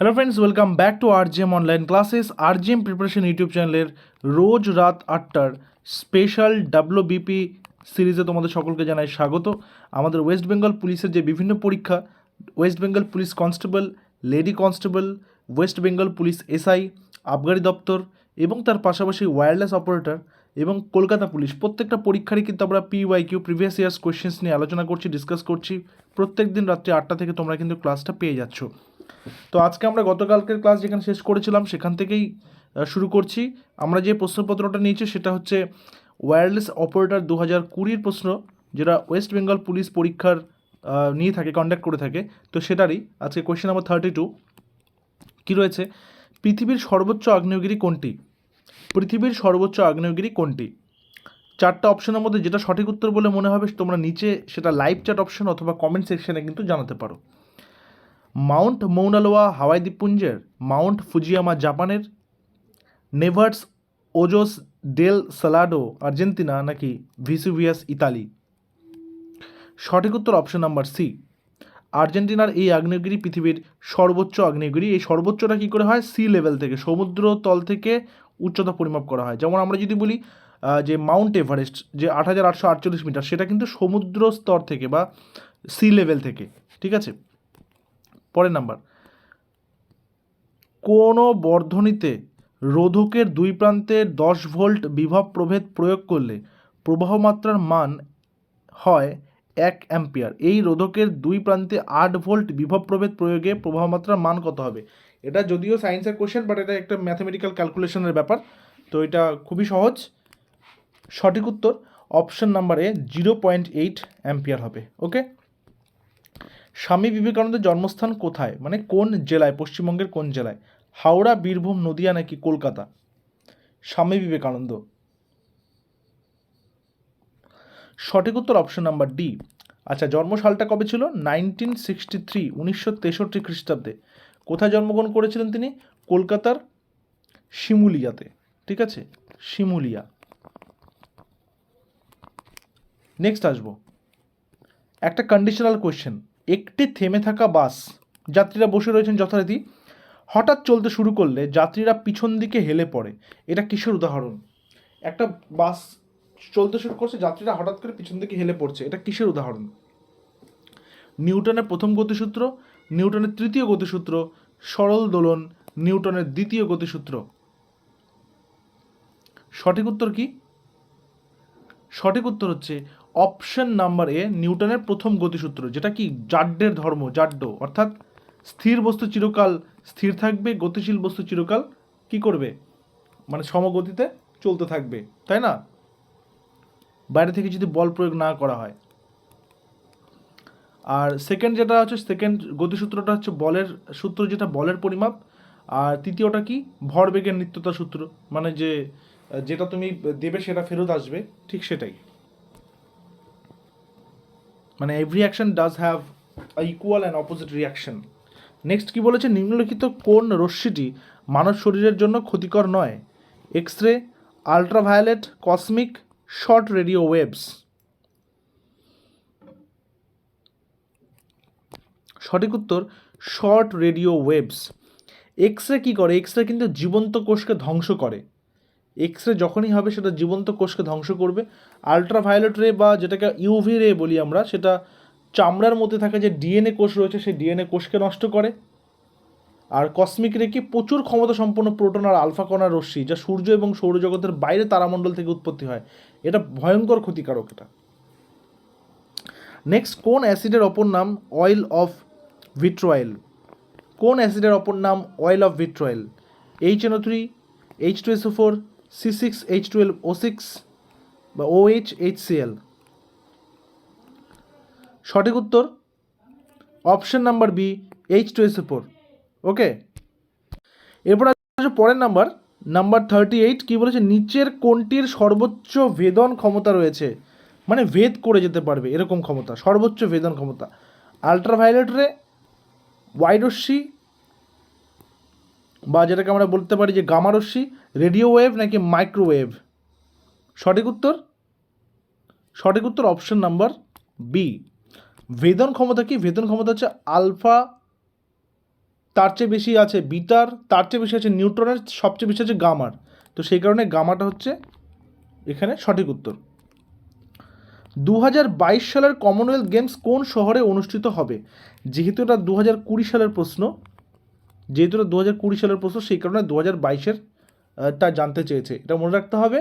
Hello friends, welcome back to RGM online classes. RGM preparation YouTube চ্যানেলের রোজ রাত 8টার special WBP সিরিজে তোমাদের সকলকে জানাই স্বাগত। আমাদের ওয়েস্ট বেঙ্গল পুলিশের যে বিভিন্ন পরীক্ষা, West Bengal police constable, lady constable, West Bengal police SI, আবগারি দপ্তর এবং তার পাশাপাশি ওয়্যারলেস অপারেটর এবং কলকাতা পুলিশ, প্রত্যেকটা পরীক্ষারই কিন্তু আমরা পিওয়াইকিউ প্রিভিয়াস ইয়ার্স কোয়েশ্চেন্স নিয়ে আলোচনা করছি, ডিসকাস করছি। প্রত্যেক দিন রাত্রি 8টা থেকে তোমরা কিন্তু ক্লাসটা পেয়ে যাচ্ছ। তো আজকে আমরা গতকালকের ক্লাস যেখানে শেষ করেছিলাম সেখান থেকেই শুরু করছি। আমরা যে প্রশ্নপত্রটা নিয়েছি সেটা হচ্ছে ওয়্যারলেস অপারেটর 2020 প্রশ্ন, যেটা ওয়েস্ট বেঙ্গল পুলিশ পরীক্ষার নিয়ে থাকে, কন্ডাক্ট করে থাকে। তো সেটারই আজকে কোয়েশ্চেন নাম্বার 32 কী রয়েছে, পৃথিবীর সর্বোচ্চ আগ্নেয়গিরি কোনটি? পৃথিবীর সর্বোচ্চ আগ্নেয়গিরি কোনটি? চারটা অপশনের মধ্যে যেটা সঠিক উত্তর বলে মনে হবে তোমরা নিচে সেটা লাইভ চ্যাট অপশন অথবা কমেন্ট সেকশনে কিন্তু জানাতে পারো। মাউন্ট মৌনালোয়া হাওয়াই দ্বীপপুঞ্জের, মাউন্ট ফুজিয়ামা জাপানের, নেভার্স ওজোস ডেল সালাডো আর্জেন্টিনা, নাকি ভিসুভিয়াস ইতালি? সঠিক উত্তর অপশন নাম্বার সি। আর্জেন্টিনার এই আগ্নেয়গিরি পৃথিবীর সর্বোচ্চ আগ্নেয়গিরি। এই সর্বোচ্চটা কী করে হয়? সি লেভেল থেকে, সমুদ্র তল থেকে উচ্চতা পরিমাপ করা হয়। যেমন আমরা যদি বলি যে মাউন্ট এভারেস্ট যে 8848 মিটার, সেটা কিন্তু সমুদ্র স্তর থেকে বা সি লেভেল থেকে। ঠিক আছে, পরের নাম্বার, কোনো বর্ধনীতে রোধকের দুই প্রান্তে 10 ভোল্ট বিভব প্রভেদ প্রয়োগ করলে প্রবাহ মাত্রার মান হয় 1 অ্যাম্পিয়ার। এই রোধকের দুই প্রান্তে 8 ভোল্ট বিভব প্রভেদ প্রয়োগে প্রবাহ মাত্রার মান কত হবে? এটা যদিও সায়েন্সের কোশ্চেন, বাট এটা একটা ম্যাথমেটিক্যাল ক্যালকুলেশনের ব্যাপার, তো এটা খুবই সহজ। সঠিক উত্তর অপশন নাম্বার এ 0.8 অ্যাম্পিয়ার হবে। ওকে, স্বামী বিবেকানন্দের জন্মস্থান কোথায়, মানে কোন জেলায়, পশ্চিমবঙ্গের কোন জেলায়? হাওড়া, বীরভূম, নদিয়া নাকি কলকাতা? স্বামী বিবেকানন্দ। সঠিক উত্তর অপশন নাম্বার ডি। আচ্ছা, জন্মসালটা কবে ছিল? 1963, 1963 খ্রিস্টাব্দে। কোথায় জন্মগ্রহণ করেছিলেন তিনি? কলকাতার শিমুলিয়াতে। ঠিক আছে, শিমুলিয়া। নেক্সট আসবো একটা কন্ডিশনাল কোয়েশ্চেন। একটি থেমে থাকা বাস, যাত্রীরা বসে রয়েছেন যথারীতি, হঠাৎ চলতে শুরু করলে যাত্রীরা পিছন দিকে হেলে পড়ে, এটা কিসের উদাহরণ? একটা বাস চলতে শুরু করছে, যাত্রীরা হঠাৎ করে পিছন দিকে হেলে পড়ছে, এটা কিসের উদাহরণ? নিউটনের প্রথম গতিসূত্র, নিউটনের তৃতীয় গতিসূত্র, সরল দোলন, নিউটনের দ্বিতীয় গতিসূত্র? সঠিক উত্তর কি? সঠিক উত্তর হচ্ছে অপশন নাম্বার এ, নিউটনের প্রথম গতিসূত্র, যেটা কি জাড্ডের ধর্ম, জাড্ড, অর্থাৎ স্থির বস্তু চিরকাল স্থির থাকবে, গতিশীল বস্তু চিরকাল কি করবে, মানে সমগতিতে চলতে থাকবে, তাই না? বাইরে থেকে যদি বল প্রয়োগ না করা হয়। আর সেকেন্ড যেটা হচ্ছে, সেকেন্ড গতিসূত্রটা হচ্ছে বলের সূত্র, যেটা বলের পরিমাপ। আর তৃতীয়টা কি? ভরবেগের নিত্যতা সূত্র, মানে যে যেটা তুমি দেবে সেটা ফেরত আসবে, ঠিক সেটাই। মানে every action does have a equal and opposite reaction. Next কি বলেছে, নিম্নলিখিত কোন রশ্মিটি মানব শরীরের জন্য ক্ষতিকর নয়? X ray, ultraviolet, cosmic, short radio waves? সঠিক উত্তর short radio waves. X ray কী করে? এক্স রে কিন্তু জীবন্ত কোষকে ধ্বংস করে। এক্স রে যখনই হবে সেটা জীবন্ত কোষকে ধ্বংস করবে। আলট্রাভায়োলেট রে বা যেটাকে ইউভি রে বলি আমরা, সেটা চামড়ার মধ্যে থাকা যে ডিএনএ কোষ রয়েছে সেই ডিএনএ কোষকে নষ্ট করে। আর কসমিক রে কি? প্রচুর ক্ষমতা সম্পন্ন প্রোটন আর আলফা কণার রশ্মি, যা সূর্য এবং সৌরজগতের বাইরে তারামণ্ডল থেকে উৎপত্তি হয়, এটা ভয়ঙ্কর ক্ষতিকারক এটা। নেক্সট, কোন অ্যাসিডের অপর নাম অয়েল অফ ভিট্রয়েল? কোন অ্যাসিডের অপর নাম oil of ভিট্রয়েল? HNO3, H2SO4, C6H12O6 বা OH, HCl? সঠিক উত্তর অপশন নাম্বার বি, H2SO4। ওকে, এরপর আসলে পরের নাম্বার 38 কি বলেছে, নিচের কোনটির সর্বোচ্চ ভেদন ক্ষমতা রয়েছে, মানে ভেদ করে যেতে পারবে এরকম ক্ষমতা, সর্বোচ্চ ভেদন ক্ষমতা? আলট্রাভায়োলেট রে, ওয়াই রশ্মি বা যেটাকে আমরা বলতে পারি যে গামা রশ্মি, রেডিও ওয়েভ নাকি মাইক্রোওয়েভ? সঠিক উত্তর, সঠিক উত্তর অপশন নাম্বার বি। ভেদন ক্ষমতা কি? ভেদন ক্ষমতা হচ্ছে আলফা তার চেয়ে বেশি আছে বিটার, তার চেয়ে বেশি আছে নিউট্রনের, সবচেয়ে বেশি আছে গামার। তো সেই কারণে গামাটা হচ্ছে এখানে সঠিক উত্তর। 2022 সালের কমনওয়েলথ গেমস কোন শহরে অনুষ্ঠিত হবে? যেহেতু এটা 2020 সালের প্রশ্ন, সেই কারণে 2022-এর টা জানতে চেয়েছে। এটা মনে রাখতে হবে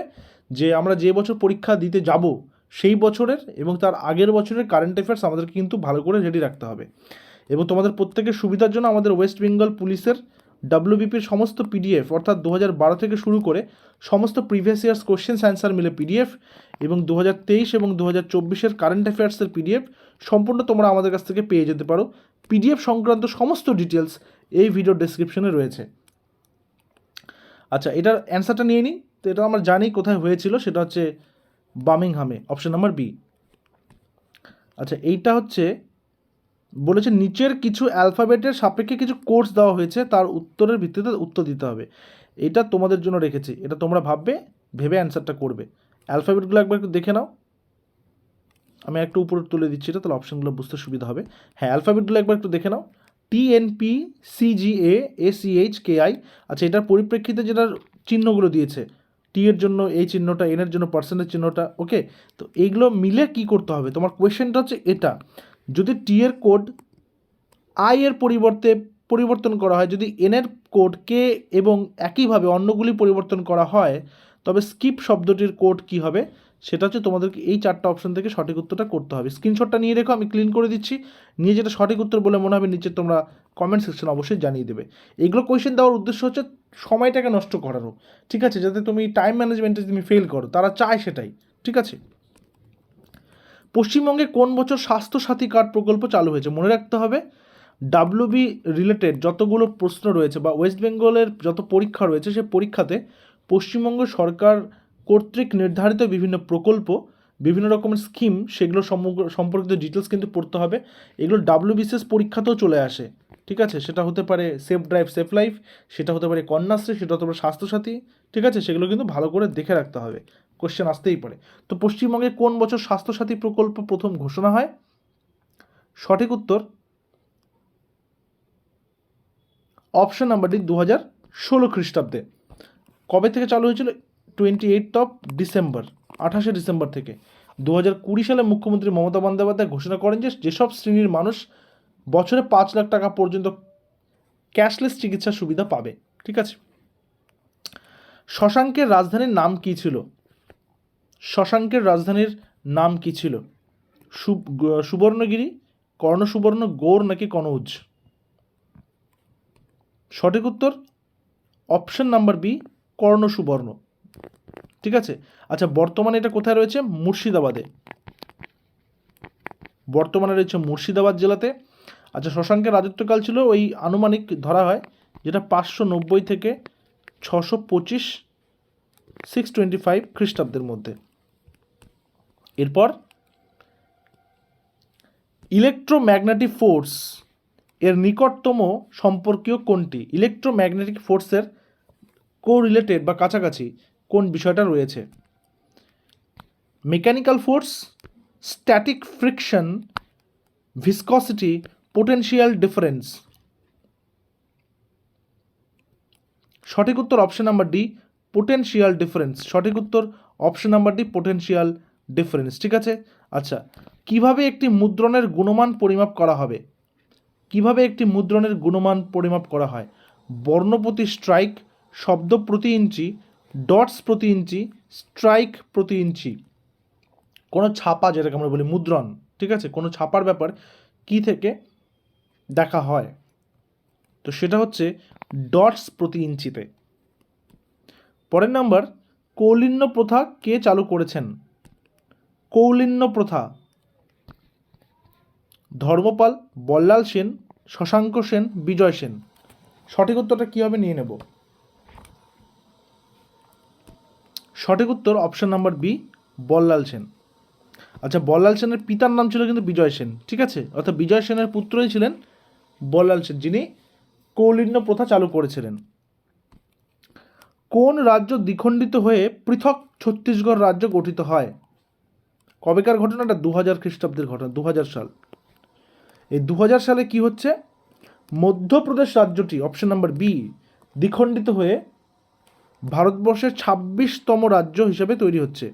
যে আমরা যে বছর পরীক্ষা দিতে যাব সেই বছরের এবং তার আগের বছরের কারেন্ট অ্যাফেয়ার্স আমাদেরকে কিন্তু ভালো করে রেডি রাখতে হবে। এবং তোমাদের প্রত্যেকের সুবিধার জন্য আমাদের ওয়েস্ট বেঙ্গল পুলিশের ডাব্লিউবিপির সমস্ত পিডিএফ, অর্থাৎ 2012 থেকে শুরু করে সমস্ত প্রিভিয়াস ইয়ার্স কোশ্চেন্স অ্যান্সার মিলে পিডিএফ এবং 2023 এবং 2024-এর কারেন্ট অ্যাফেয়ার্সের পিডিএফ সম্পূর্ণ তোমরা আমাদের কাছ থেকে পেয়ে যেতে পারো। পিডিএফ সংক্রান্ত সমস্ত ডিটেলস এই ভিডিও ডেসক্রিপশনে রয়েছে। আচ্ছা, এটার অ্যান্সারটা নিয়ে নিই। তো এটা আমরা জানি কোথায় হয়েছিল, সেটা হচ্ছে বার্মিংহামে, অপশন নাম্বার বি। আচ্ছা, এইটা হচ্ছে বলেছে নিচের কিছু অ্যালফাবেটের সাপেক্ষে কিছু কোর্স দেওয়া হয়েছে, তার উত্তরের ভিত্তিতে উত্তর দিতে হবে। এটা তোমাদের জন্য রেখেছি, এটা তোমরা ভেবে অ্যান্সারটা করবে। অ্যালফাবেটগুলো একবার একটু দেখে নাও, আমি একটু উপরে তুলে দিচ্ছি এটা, তাহলে অপশনগুলো বুঝতে সুবিধা হবে। হ্যাঁ, অ্যালফাবেটগুলো একবার একটু দেখে নাও। TNPCGAACHKI। আচ্ছা, এটার পরিপ্রেক্ষিতে যেটার চিহ্নগুলো দিয়েছে, টি এর জন্য এই চিহ্নটা, এন এর জন্য পার্সেন্টের চিহ্নটা, ওকে। তো এইগুলো মিলে কি করতে হবে, তোমার কোয়েশ্চেনটা হচ্ছে এটা। যদি টি এর কোড আই এর পরিবর্তে পরিবর্তন করা হয়, যদি এন এর কোড কে এবং একইভাবে অন্যগুলি পরিবর্তন করা হয়, তবে স্কিপ শব্দটির কোড কি হবে, সেটা হচ্ছে তোমাদেরকে এই 4টা অপশন থেকে সঠিক উত্তরটা করতে হবে। স্ক্রিনশটটা নিয়ে রেখো, আমি ক্লিন করে দিচ্ছি। নিয়ে যেটা সঠিক উত্তর বলে মনে হবে নিচে তোমরা কমেন্ট সেকশন অবশ্যই জানিয়ে দেবে। এইগুলো কোয়েশ্চেন দেওয়ার উদ্দেশ্য হচ্ছে সময়টাকে নষ্ট করারও, ঠিক আছে, যাতে তুমি টাইম ম্যানেজমেন্টে তুমি ফেল করো, তারা চায় সেটাই, ঠিক আছে। পশ্চিমবঙ্গে কোন বছর স্বাস্থ্যসাথী কার্ড প্রকল্প চালু হয়েছে? মনে রাখতে হবে ডাব্লিউবি রিলেটেড যতগুলো প্রশ্ন রয়েছে বা ওয়েস্ট বেঙ্গলের যত পরীক্ষা রয়েছে, সেই পরীক্ষাতে পশ্চিমবঙ্গ সরকার কর্তৃক নির্ধারিত বিভিন্ন প্রকল্প, বিভিন্ন রকমের স্কিম, সেগুলো সম্পর্কিত ডিটেলস কিন্তু পড়তে হবে। এগুলো ডাব্লিউবিসিএস পরীক্ষাতেও চলে আসে, ঠিক আছে। সেটা হতে পারে সেফ ড্রাইভ সেফ লাইফ, সেটা হতে পারে কন্যাশ্রী, সেটা হতে পারে স্বাস্থ্যসাথী, ঠিক আছে। সেগুলো কিন্তু ভালো করে দেখে রাখতে হবে, কোশ্চেন আসতেই পারে। তো পশ্চিমবঙ্গে কোন বছর স্বাস্থ্যসাথী প্রকল্প প্রথম ঘোষণা হয়? সঠিক উত্তর অপশন নাম্বার ডি, 2016 খ্রিস্টাব্দে। কবে থেকে চালু হয়েছিল? 28 ডিসেম্বর, 28শে ডিসেম্বর থেকে। 2020 সালে মুখ্যমন্ত্রী মমতা বন্দ্যোপাধ্যায় ঘোষণা করেন যে যেসব শ্রেণীর মানুষ বছরে 5 লাখ টাকা পর্যন্ত ক্যাশলেস চিকিৎসা সুবিধা পাবে, ঠিক আছে। শশাঙ্কের রাজধানীর নাম কী ছিল? শশাঙ্কের রাজধানীর নাম কী ছিল? সুবর্ণগিরি, কর্ণসুবর্ণ, গৌড় নাকি কনৌজ? সঠিক উত্তর অপশন নাম্বার বি, কর্ণসুবর্ণ, ঠিক আছে। আচ্ছা, বর্তমানে এটা কোথায় রয়েছে? মুর্শিদাবাদে, বর্তমানে রয়েছে মুর্শিদাবাদ জেলাতে। আচ্ছা, শশাঙ্কের রাজত্বকাল ছিল ওই আনুমানিক ধরা হয় যেটা 590 থেকে 625, 625 খ্রিস্টাব্দের মধ্যে। এরপর ইলেকট্রোম্যাগনেটিক ফোর্স এর নিকটতম সম্পর্কীয় কোনটি? ইলেকট্রোম্যাগনেটিক ফোর্সের কোরিলেটেড বা কাছাকাছি কোন বিষয়টা রয়েছে? Mechanical force, static friction, viscosity, potential difference. সঠিক উত্তর option number D, potential difference. সঠিক উত্তর option number D, potential difference, ঠিক আছে। আচ্ছা, কিভাবে একটি মুদ্রণের গুণমান পরিমাপ করা হবে? কিভাবে একটি মুদ্রণের গুণমান পরিমাপ করা হয়? বর্ণ প্রতি স্ট্রাইক, শব্দ প্রতি ইঞ্চি, ডটস প্রতি ইঞ্চি, স্ট্রাইক প্রতি ইঞ্চি। কোনো ছাপা, যেটাকে আমরা বলি মুদ্রণ, ঠিক আছে, কোনো ছাপার ব্যাপার কি থেকে দেখা হয়, তো সেটা হচ্ছে ডটস প্রতি ইঞ্চিতে। পরের নাম্বার, কৌলিন্য প্রথা কে চালু করেছেন? কৌলিন্য প্রথা ধর্মপাল, বল্লাল সেন, শশাঙ্ক সেন, বিজয় সেন। সঠিক উত্তরটা কী হবে নিয়ে নেব। সঠিক উত্তর option number B, Ballal Sen. আচ্ছা, বল্লাল সেনের পিতার নাম ছিল কিন্তু বিজয় সেন, ঠিক আছে, অর্থাৎ বিজয় সেনের পুত্রই ছিলেন বল্লাল সেন, যিনি কৌলিন্য প্রথা চালু করেছিলেন। কোন রাজ্য দ্বিখণ্ডিত হয়ে পৃথক ছত্তিশগড় রাজ্য গঠিত হয়? কবেকার ঘটনাটা? 2000 খ্রিস্টাব্দের ঘটনা, 2000 সাল। এই 2000 সালে কি হচ্ছে? মধ্যপ্রদেশ রাজ্যটি অপশন নাম্বার বি দ্বিখণ্ডিত হয়ে ভারতবর্ষের 26তম রাজ্য হিসেবে তৈরি হচ্ছে,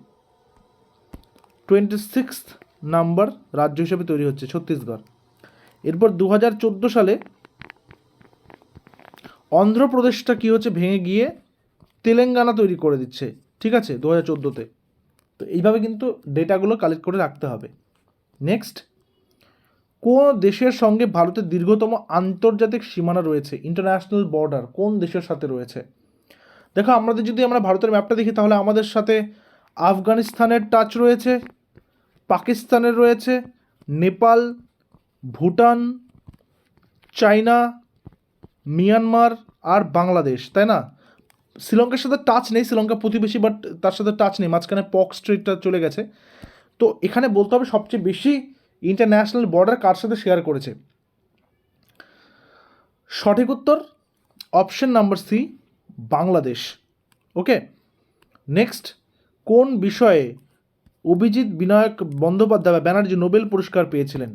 26th নাম্বার রাজ্য হিসেবে তৈরি হচ্ছে ছত্তিশগড়। এরপর 2014 সালে অন্ধ্রপ্রদেশটা কী হচ্ছে ভেঙে গিয়ে তেলেঙ্গানা তৈরি করে দিচ্ছে, ঠিক আছে, 2014-তে। তো এইভাবে কিন্তু ডেটাগুলো কালেক্ট করে রাখতে হবে। নেক্সট, কোন দেশের সঙ্গে ভারতের দীর্ঘতম আন্তর্জাতিক সীমানা রয়েছে, ইন্টারন্যাশনাল বর্ডার কোন দেশের সাথে রয়েছে? দেখো আমরা ভারতের ম্যাপটা দেখি তাহলে আমাদের সাথে আফগানিস্তানের টাচ রয়েছে, পাকিস্তানের রয়েছে, নেপাল, ভুটান, চায়না, মিয়ানমার আর বাংলাদেশ, তাই না? শ্রীলঙ্কার সাথে টাচ নেই, শ্রীলঙ্কা প্রতিবেশী, বাট তার সাথে টাচ নেই, মাঝখানে পক স্ট্রিটটা চলে গেছে। তো এখানে বলতে হবে সবচেয়ে বেশি ইন্টারন্যাশনাল বর্ডার কার সাথে শেয়ার করেছে। সঠিক উত্তর অপশন নাম্বার সি, বাংলাদেশ। ওকে, নেক্সট, কোন বিষয়ে অভিজিৎ বিনায়ক বন্দ্যোপাধ্যায় বা ব্যানার্জি নোবেল পুরস্কার পেয়েছিলেন?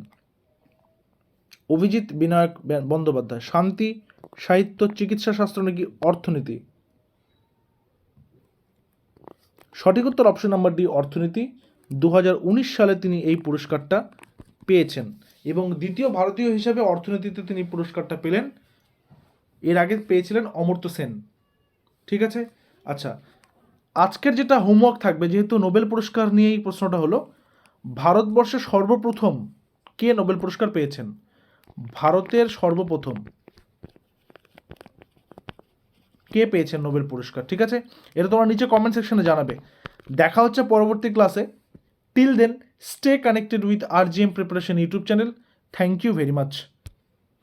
অভিজিৎ বিনায়ক বন্দ্যোপাধ্যায় শান্তি, সাহিত্য, চিকিৎসা শাস্ত্র নাকি অর্থনীতি? সঠিক উত্তর অপশন নাম্বার ডি, অর্থনীতি। 2019 সালে তিনি এই পুরস্কারটা পেয়েছেন এবং দ্বিতীয় ভারতীয় হিসাবে অর্থনীতিতে তিনি পুরস্কারটা পেলেন। এর আগে পেয়েছিলেন অমর্ত্য সেন, ঠিক আছে। আচ্ছা, আজকের যেটা হোমওয়ার্ক থাকবে, যেহেতু নোবেল পুরস্কার নিয়ে এই প্রশ্নটা হলো, ভারতবর্ষে সর্বপ্রথম কে নোবেল পুরস্কার পেয়েছেন? ভারতের সর্বপ্রথম কে পেয়েছেন নোবেল পুরস্কার, ঠিক আছে? এটা তোমরা নিচে কমেন্ট সেকশনে জানাবে। দেখা হচ্ছে পরবর্তী ক্লাসে। Till then stay connected with RGM preparation YouTube channel. Thank you very much.